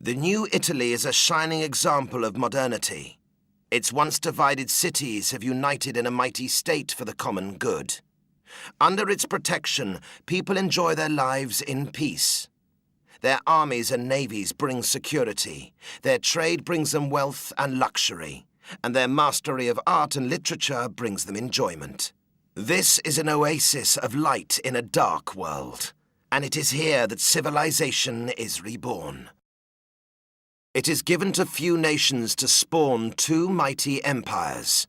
The new Italy is a shining example of modernity. Its once divided cities have united in a mighty state for the common good. Under its protection, people enjoy their lives in peace. Their armies and navies bring security, their trade brings them wealth and luxury, and their mastery of art and literature brings them enjoyment. This is an oasis of light in a dark world, and it is here that civilization is reborn. It is given to few nations to spawn two mighty empires.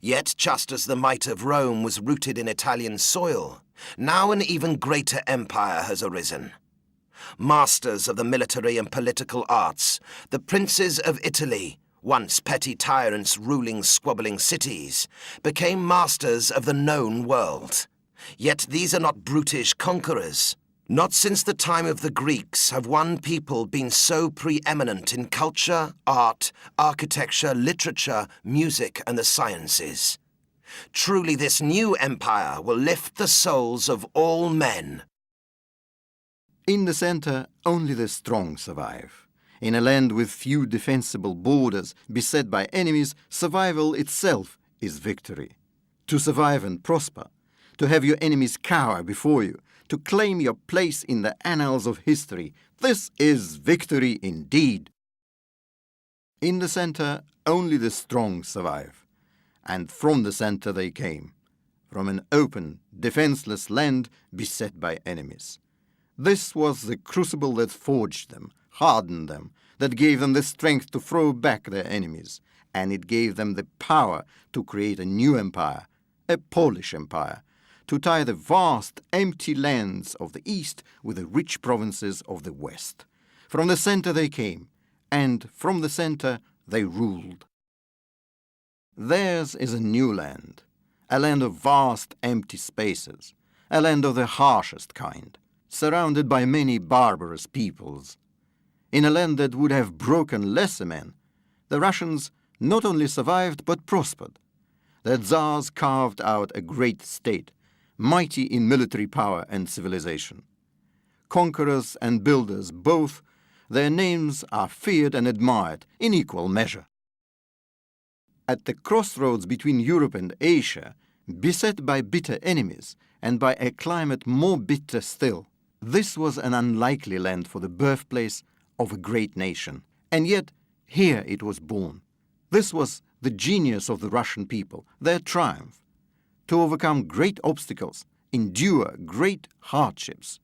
Yet, just as the might of Rome was rooted in Italian soil, now an even greater empire has arisen. Masters of the military and political arts, the princes of Italy, once petty tyrants ruling squabbling cities, became masters of the known world. Yet these are not brutish conquerors. Not since the time of the Greeks have one people been so preeminent in culture, art, architecture, literature, music, and the sciences. Truly, this new empire will lift the souls of all men. In the center, only the strong survive. In a land with few defensible borders, beset by enemies, survival itself is victory. To survive and prosper, to have your enemies cower before you, to claim your place in the annals of history, this is victory indeed. In the center, only the strong survive. And from the center they came, from an open, defenseless land beset by enemies. This was the crucible that forged them, hardened them, that gave them the strength to throw back their enemies, and it gave them the power to create a new empire, a Polish empire, to tie the vast, empty lands of the east with the rich provinces of the west. From the center they came, and from the center they ruled. Theirs is a new land, a land of vast, empty spaces, a land of the harshest kind, surrounded by many barbarous peoples. In a land that would have broken lesser men, the Russians not only survived but prospered. Their Tsars carved out a great state, mighty in military power and civilization. Conquerors and builders both, their names are feared and admired in equal measure. At the crossroads between Europe and Asia, beset by bitter enemies and by a climate more bitter still, this was an unlikely land for the birthplace of a great nation. And yet, here it was born. This was the genius of the Russian people, their triumph. To overcome great obstacles, endure great hardships,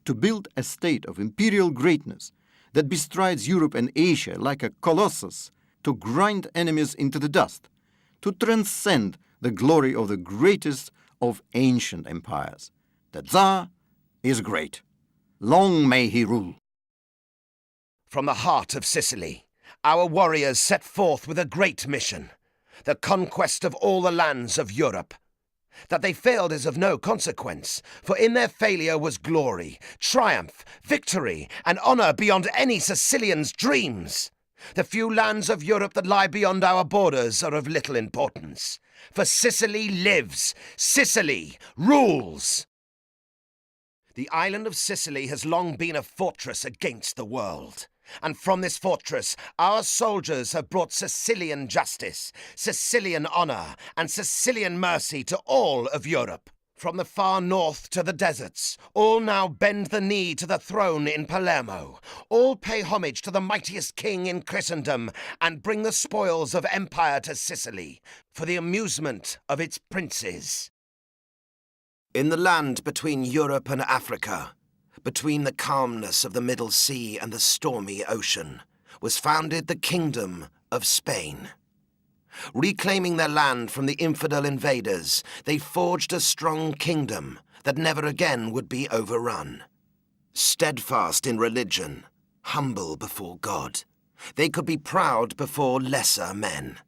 to build a state of imperial greatness that bestrides Europe and Asia like a colossus, to grind enemies into the dust, to transcend the glory of the greatest of ancient empires. The Tsar is great. Long may he rule. From the heart of Sicily, our warriors set forth with a great mission, the conquest of all the lands of Europe. That they failed is of no consequence, for in their failure was glory, triumph, victory, and honor beyond any Sicilian's dreams. The few lands of Europe that lie beyond our borders are of little importance, for Sicily lives, Sicily rules. The island of Sicily has long been a fortress against the world. And from this fortress, our soldiers have brought Sicilian justice, Sicilian honor, and Sicilian mercy to all of Europe. From the far north to the deserts, all now bend the knee to the throne in Palermo. All pay homage to the mightiest king in Christendom, and bring the spoils of empire to Sicily, for the amusement of its princes. In the land between Europe and Africa, between the calmness of the Middle Sea and the stormy ocean, was founded the Kingdom of Spain. Reclaiming their land from the infidel invaders, they forged a strong kingdom that never again would be overrun. Steadfast in religion, humble before God, they could be proud before lesser men.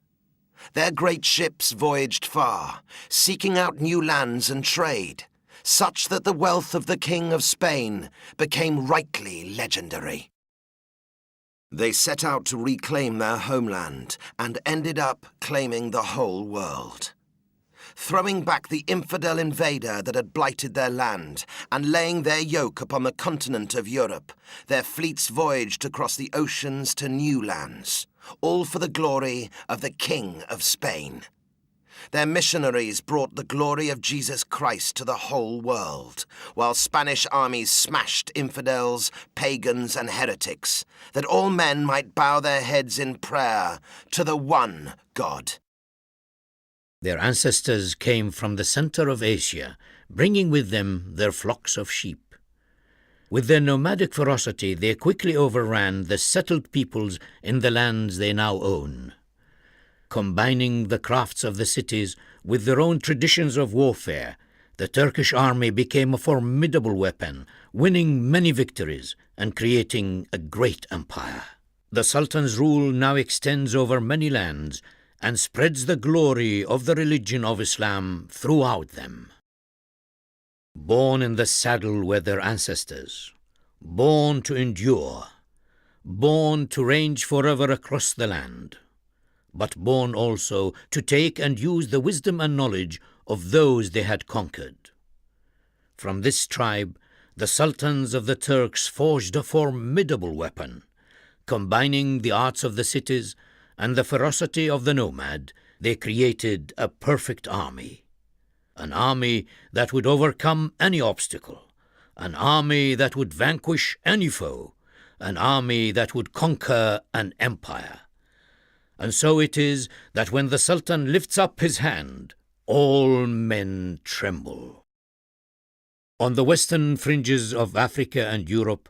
Their great ships voyaged far, seeking out new lands and trade, such that the wealth of the King of Spain became rightly legendary. They set out to reclaim their homeland and ended up claiming the whole world. throwing back the infidel invader that had blighted their land, and laying their yoke upon the continent of Europe, their fleets voyaged across the oceans to new lands, all for the glory of the King of Spain. Their missionaries brought the glory of Jesus Christ to the whole world, while Spanish armies smashed infidels, pagans, and heretics, that all men might bow their heads in prayer to the one God. Their ancestors came from the center of Asia, bringing with them their flocks of sheep. With their nomadic ferocity, they quickly overran the settled peoples in the lands they now own. Combining the crafts of the cities with their own traditions of warfare, the Turkish army became a formidable weapon, winning many victories and creating a great empire. The Sultan's rule now extends over many lands and spreads the glory of the religion of Islam throughout them. Born in the saddle were their ancestors, born to endure, born to range forever across the land, but born also to take and use the wisdom and knowledge of those they had conquered. From this tribe, the sultans of the Turks forged a formidable weapon. Combining the arts of the cities and the ferocity of the nomad, they created a perfect army. An army that would overcome any obstacle, an army that would vanquish any foe, an army that would conquer an empire. And so it is that when the Sultan lifts up his hand, all men tremble. On the western fringes of Africa and Europe,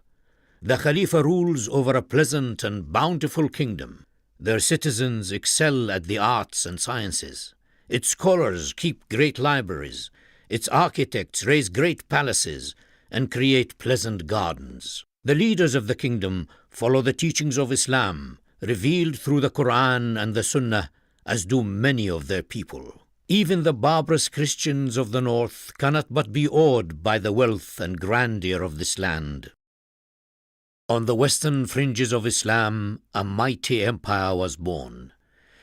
the Khalifa rules over a pleasant and bountiful kingdom. Their citizens excel at the arts and sciences. Its scholars keep great libraries. Its architects raise great palaces and create pleasant gardens. The leaders of the kingdom follow the teachings of Islam, revealed through the Quran and the Sunnah, as do many of their people. Even the barbarous Christians of the north cannot but be awed by the wealth and grandeur of this land. On the western fringes of Islam, a mighty empire was born.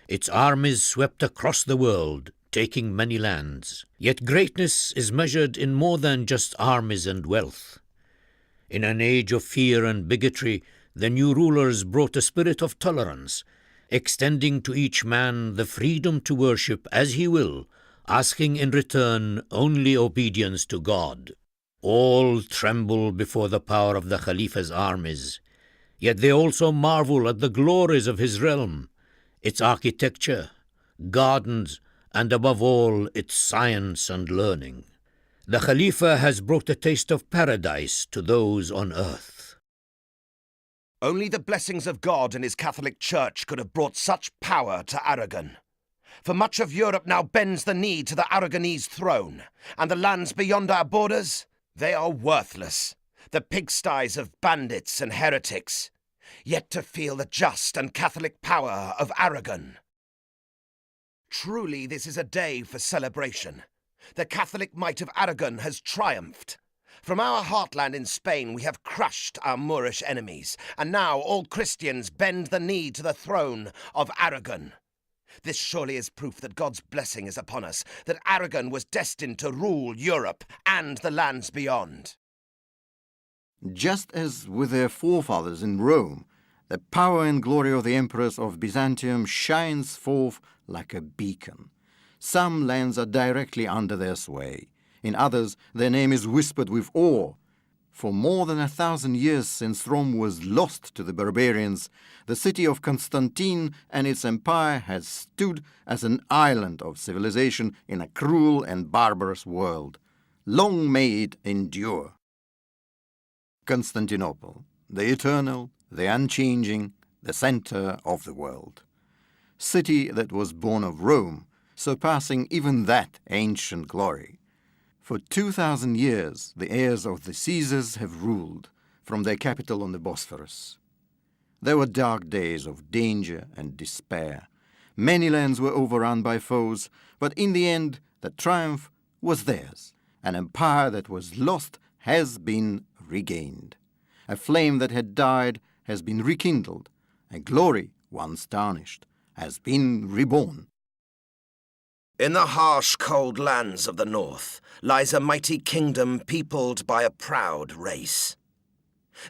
Its armies swept across the world, taking many lands. Yet greatness is measured in more than just armies and wealth. In an age of fear and bigotry, the new rulers brought a spirit of tolerance, extending to each man the freedom to worship as he will, asking in return only obedience to God. All tremble before the power of the Khalifa's armies, yet they also marvel at the glories of his realm, its architecture, gardens, and above all, its science and learning. The Khalifa has brought a taste of paradise to those on earth. Only the blessings of God and his Catholic Church could have brought such power to Aragon. For much of Europe now bends the knee to the Aragonese throne, and the lands beyond our borders, they are worthless, the pigsties of bandits and heretics, yet to feel the just and Catholic power of Aragon. Truly this is a day for celebration. The Catholic might of Aragon has triumphed. From our heartland in Spain we have crushed our Moorish enemies, and now all Christians bend the knee to the throne of Aragon. This surely is proof that God's blessing is upon us, that Aragon was destined to rule Europe and the lands beyond. Just as with their forefathers in Rome, the power and glory of the emperors of Byzantium shines forth like a beacon. Some lands are directly under their sway. In others, their name is whispered with awe. For more than 1,000 years since Rome was lost to the barbarians, the city of Constantine and its empire has stood as an island of civilization in a cruel and barbarous world. Long may it endure. Constantinople, the eternal, the unchanging, the center of the world. City that was born of Rome, surpassing even that ancient glory. For 2,000 years, the heirs of the Caesars have ruled from their capital on the Bosphorus. There were dark days of danger and despair. Many lands were overrun by foes, but in the end, the triumph was theirs. An empire that was lost has been regained. A flame that had died has been rekindled. A glory, once tarnished, has been reborn. In the harsh, cold lands of the north lies a mighty kingdom peopled by a proud race.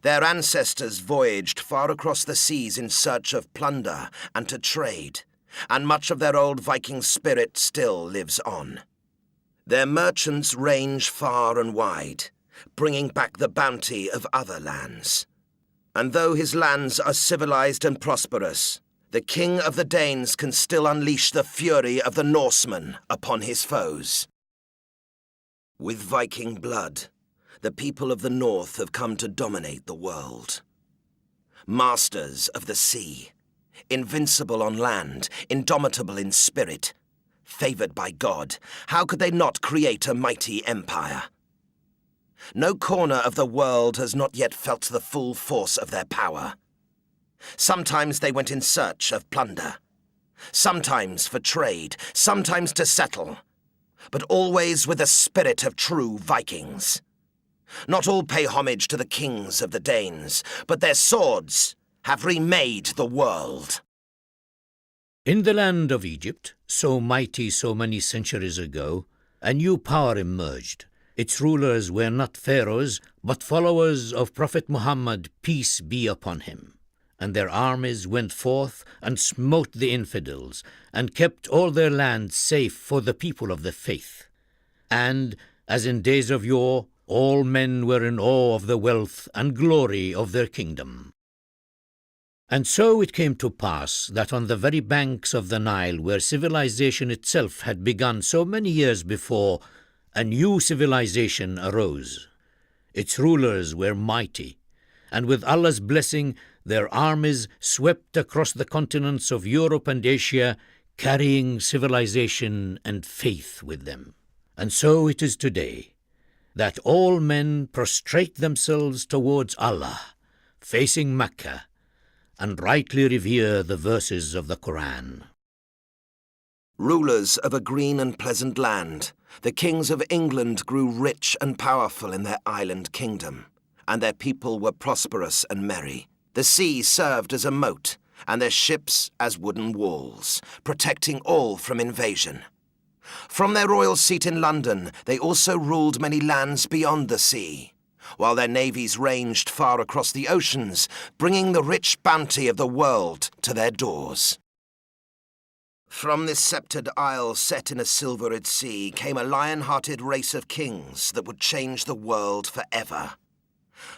Their ancestors voyaged far across the seas in search of plunder and to trade, and much of their old Viking spirit still lives on. Their merchants range far and wide, bringing back the bounty of other lands. And though his lands are civilized and prosperous, the king of the Danes can still unleash the fury of the Norsemen upon his foes. With Viking blood, the people of the north have come to dominate the world. Masters of the sea, invincible on land, indomitable in spirit, favored by God, how could they not create a mighty empire? No corner of the world has not yet felt the full force of their power. Sometimes they went in search of plunder, sometimes for trade, sometimes to settle, but always with the spirit of true Vikings. Not all pay homage to the kings of the Danes, but their swords have remade the world. In the land of Egypt, so mighty so many centuries ago, a new power emerged. Its rulers were not pharaohs, but followers of Prophet Muhammad, peace be upon him. And their armies went forth and smote the infidels, and kept all their land safe for the people of the faith. And, as in days of yore, all men were in awe of the wealth and glory of their kingdom. And so it came to pass that on the very banks of the Nile, where civilization itself had begun so many years before, a new civilization arose. Its rulers were mighty, and with Allah's blessing, their armies swept across the continents of Europe and Asia, carrying civilization and faith with them. And so it is today, that all men prostrate themselves towards Allah, facing Mecca, and rightly revere the verses of the Quran. Rulers of a green and pleasant land, the kings of England grew rich and powerful in their island kingdom, and their people were prosperous and merry. The sea served as a moat, and their ships as wooden walls, protecting all from invasion. From their royal seat in London, they also ruled many lands beyond the sea, while their navies ranged far across the oceans, bringing the rich bounty of the world to their doors. From this sceptred isle set in a silvered sea came a lion-hearted race of kings that would change the world forever.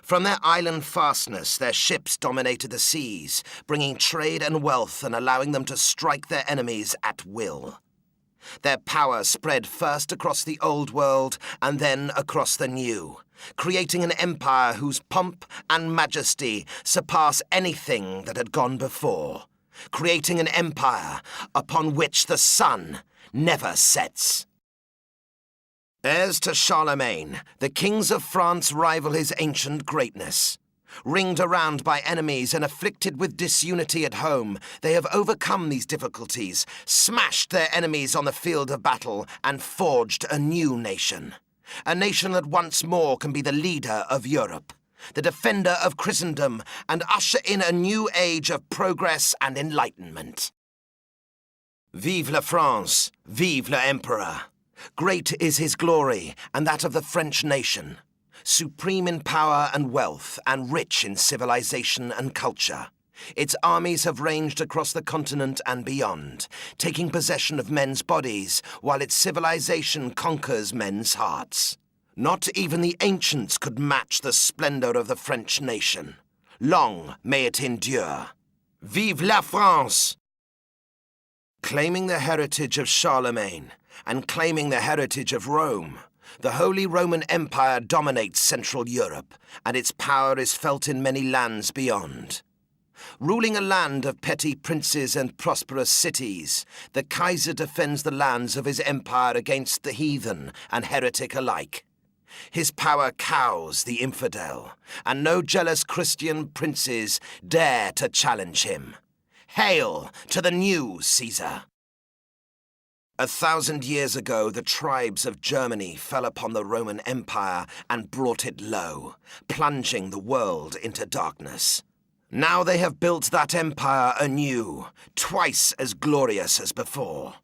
From their island fastness, their ships dominated the seas, bringing trade and wealth and allowing them to strike their enemies at will. Their power spread first across the old world and then across the new, creating an empire whose pomp and majesty surpass anything that had gone before, creating an empire upon which the sun never sets. Heirs to Charlemagne, the kings of France rival his ancient greatness. Ringed around by enemies and afflicted with disunity at home, they have overcome these difficulties, smashed their enemies on the field of battle, and forged a new nation. A nation that once more can be the leader of Europe, the defender of Christendom, and usher in a new age of progress and enlightenment. Vive la France, vive l'Empereur! Great is his glory, and that of the French nation, supreme in power and wealth, and rich in civilization and culture. Its armies have ranged across the continent and beyond, taking possession of men's bodies, while its civilization conquers men's hearts. Not even the ancients could match the splendor of the French nation. Long may it endure. Vive la France! Claiming the heritage of Charlemagne, and claiming the heritage of Rome, the Holy Roman Empire dominates Central Europe, and its power is felt in many lands beyond. Ruling a land of petty princes and prosperous cities, the Kaiser defends the lands of his empire against the heathen and heretic alike. His power cows the infidel, and no jealous Christian princes dare to challenge him. Hail to the new Caesar! 1,000 years ago, the tribes of Germany fell upon the Roman Empire and brought it low, plunging the world into darkness. Now they have built that empire anew, twice as glorious as before.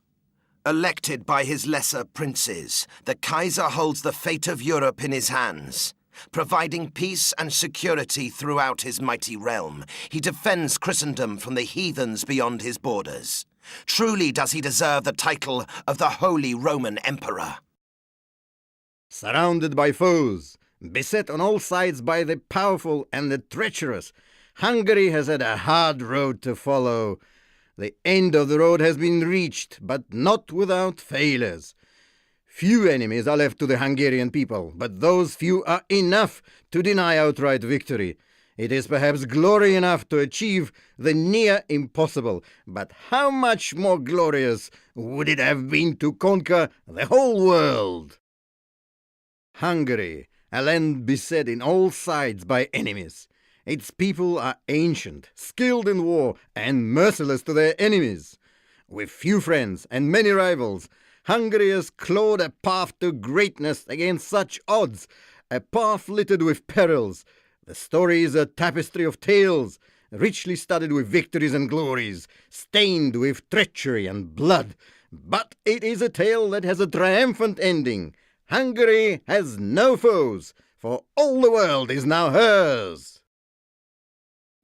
Elected by his lesser princes, the Kaiser holds the fate of Europe in his hands. Providing peace and security throughout his mighty realm, he defends Christendom from the heathens beyond his borders. Truly does he deserve the title of the Holy Roman Emperor. Surrounded by foes, beset on all sides by the powerful and the treacherous, Hungary has had a hard road to follow. The end of the road has been reached, but not without failures. Few enemies are left to the Hungarian people, but those few are enough to deny outright victory. It is perhaps glory enough to achieve the near impossible, but how much more glorious would it have been to conquer the whole world? Hungary, a land beset in all sides by enemies. Its people are ancient, skilled in war, and merciless to their enemies. With few friends and many rivals, Hungary has clawed a path to greatness against such odds, a path littered with perils. The story is a tapestry of tales, richly studded with victories and glories, stained with treachery and blood. But it is a tale that has a triumphant ending. Hungary has no foes, for all the world is now hers.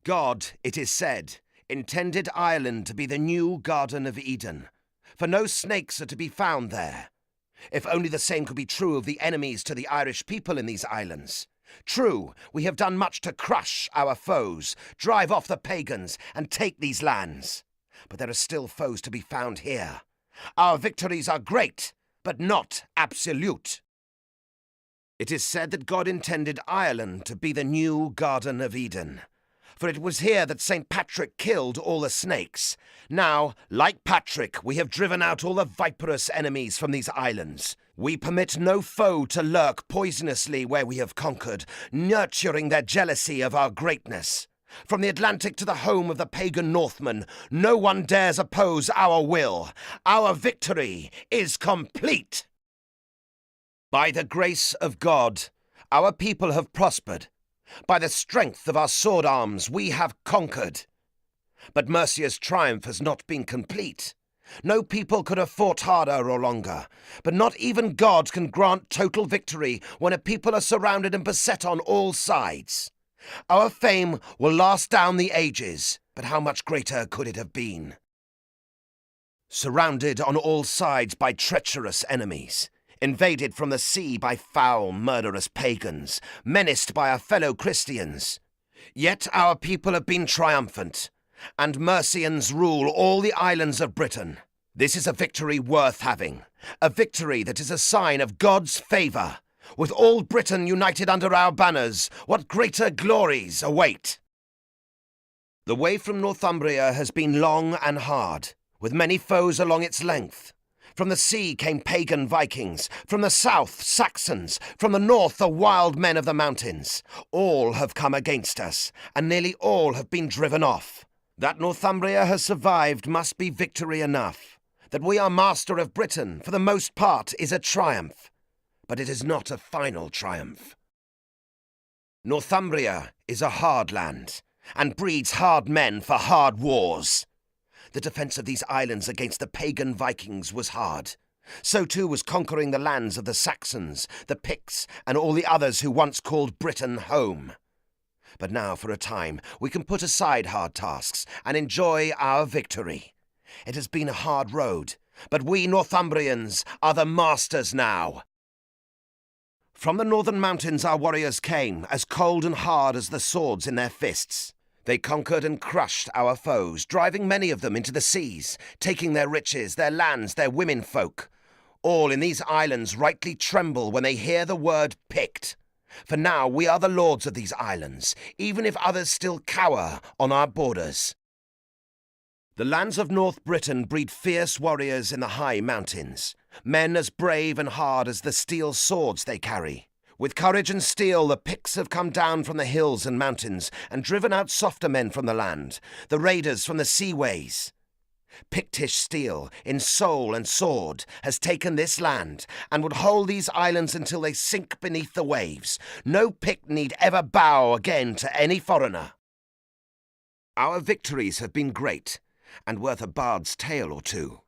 God, it is said, intended Ireland to be the new Garden of Eden, for no snakes are to be found there. If only the same could be true of the enemies to the Irish people in these islands. True, we have done much to crush our foes, drive off the pagans, and take these lands. But there are still foes to be found here. Our victories are great, but not absolute. It is said that God intended Ireland to be the new Garden of Eden, for it was here that St. Patrick killed all the snakes. Now, like Patrick, we have driven out all the viperous enemies from these islands. We permit no foe to lurk poisonously where we have conquered, nurturing their jealousy of our greatness. From the Atlantic to the home of the pagan Northmen, no one dares oppose our will. Our victory is complete. By the grace of God, our people have prospered. By the strength of our sword arms, we have conquered. But Mercia's triumph has not been complete. No people could have fought harder or longer, but not even God can grant total victory when a people are surrounded and beset on all sides. Our fame will last down the ages, but how much greater could it have been? Surrounded on all sides by treacherous enemies, invaded from the sea by foul, murderous pagans, menaced by our fellow Christians. Yet our people have been triumphant, and Mercians rule all the islands of Britain. This is a victory worth having, a victory that is a sign of God's favour. With all Britain united under our banners, what greater glories await! The way from Northumbria has been long and hard, with many foes along its length. From the sea came pagan Vikings, from the south Saxons, from the north the wild men of the mountains. All have come against us, and nearly all have been driven off. That Northumbria has survived must be victory enough. That we are master of Britain, for the most part, is a triumph. But it is not a final triumph. Northumbria is a hard land, and breeds hard men for hard wars. The defence of these islands against the pagan Vikings was hard. So too was conquering the lands of the Saxons, the Picts, and all the others who once called Britain home. But now, for a time, we can put aside hard tasks and enjoy our victory. It has been a hard road, but we Northumbrians are the masters now. From the northern mountains our warriors came, as cold and hard as the swords in their fists. They conquered and crushed our foes, driving many of them into the seas, taking their riches, their lands, their women folk. All in these islands rightly tremble when they hear the word Pict. For now we are the lords of these islands, even if others still cower on our borders. The lands of North Britain breed fierce warriors in the high mountains, men as brave and hard as the steel swords they carry. With courage and steel, the Picts have come down from the hills and mountains and driven out softer men from the land, the raiders from the seaways. Pictish steel, in soul and sword, has taken this land and would hold these islands until they sink beneath the waves. No Pict need ever bow again to any foreigner. Our victories have been great and worth a bard's tale or two.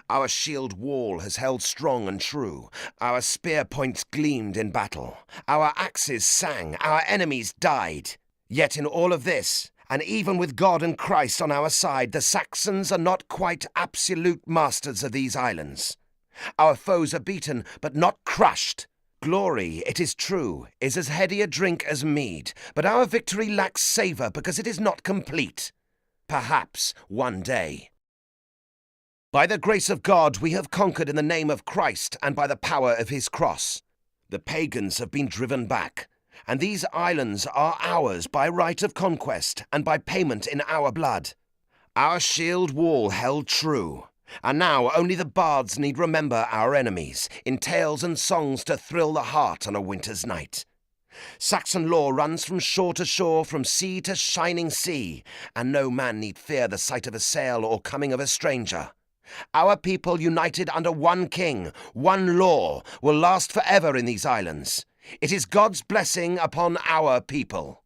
Our shield wall has held strong and true. Our spear points gleamed in battle. Our axes sang. Our enemies died. Yet in all of this, and even with God and Christ on our side, the Saxons are not quite absolute masters of these islands. Our foes are beaten, but not crushed. Glory, it is true, is as heady a drink as mead, but our victory lacks savour because it is not complete. Perhaps one day. By the grace of God we have conquered in the name of Christ and by the power of his cross. The pagans have been driven back, and these islands are ours by right of conquest and by payment in our blood. Our shield wall held true. And now only the bards need remember our enemies, in tales and songs to thrill the heart on a winter's night. Saxon law runs from shore to shore, from sea to shining sea, and no man need fear the sight of a sail or coming of a stranger. Our people united under one king, one law, will last forever in these islands. It is God's blessing upon our people.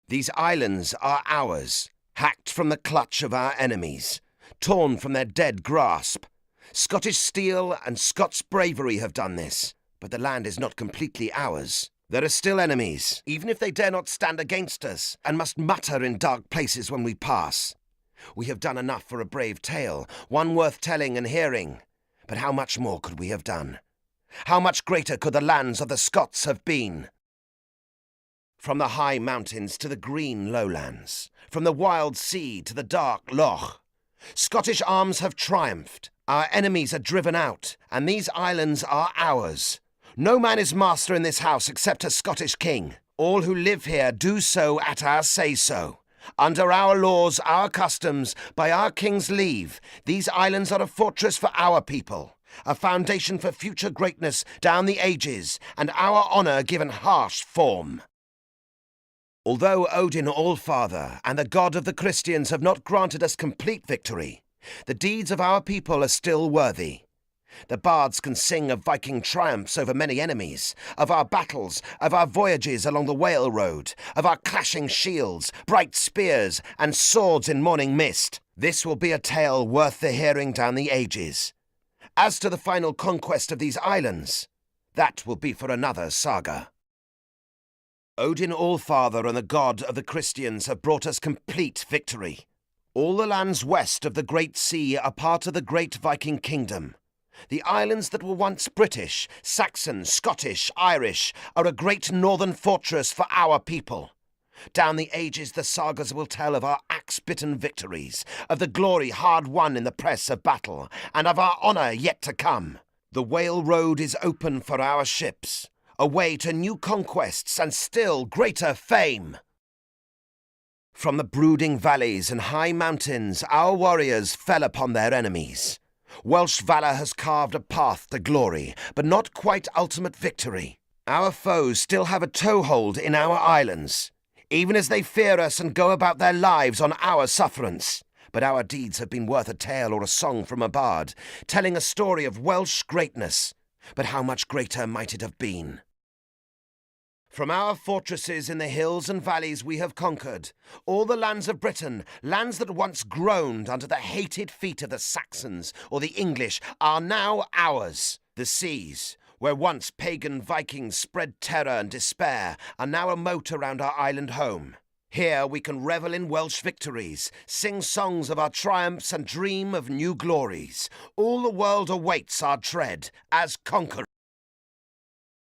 These islands are ours, hacked from the clutch of our enemies, torn from their dead grasp. Scottish steel and Scots bravery have done this, but the land is not completely ours. There are still enemies, even if they dare not stand against us, and must mutter in dark places when we pass. We have done enough for a brave tale, one worth telling and hearing. But how much more could we have done? How much greater could the lands of the Scots have been? From the high mountains to the green lowlands, from the wild sea to the dark loch, Scottish arms have triumphed, our enemies are driven out, and these islands are ours. No man is master in this house except a Scottish king. All who live here do so at our say-so. Under our laws, our customs, by our king's leave, these islands are a fortress for our people, a foundation for future greatness down the ages, and our honour given harsh form. Although Odin All-Father and the God of the Christians have not granted us complete victory, the deeds of our people are still worthy. The bards can sing of Viking triumphs over many enemies, of our battles, of our voyages along the whale road, of our clashing shields, bright spears, and swords in morning mist. This will be a tale worth the hearing down the ages. As to the final conquest of these islands, that will be for another saga. Odin All-Father and the God of the Christians have brought us complete victory. All the lands west of the Great Sea are part of the great Viking kingdom. The islands that were once British, Saxon, Scottish, Irish, are a great northern fortress for our people. Down the ages the sagas will tell of our axe-bitten victories, of the glory hard won in the press of battle, and of our honour yet to come. The whale road is open for our ships, a way to new conquests and still greater fame. From the brooding valleys and high mountains, our warriors fell upon their enemies. Welsh valour has carved a path to glory, but not quite ultimate victory. Our foes still have a toehold in our islands, even as they fear us and go about their lives on our sufferance. But our deeds have been worth a tale or a song from a bard, telling a story of Welsh greatness. But how much greater might it have been? From our fortresses in the hills and valleys we have conquered, all the lands of Britain, lands that once groaned under the hated feet of the Saxons or the English, are now ours. The seas, where once pagan Vikings spread terror and despair, are now a moat around our island home. Here we can revel in Welsh victories, sing songs of our triumphs and dream of new glories. All the world awaits our tread as conquerors.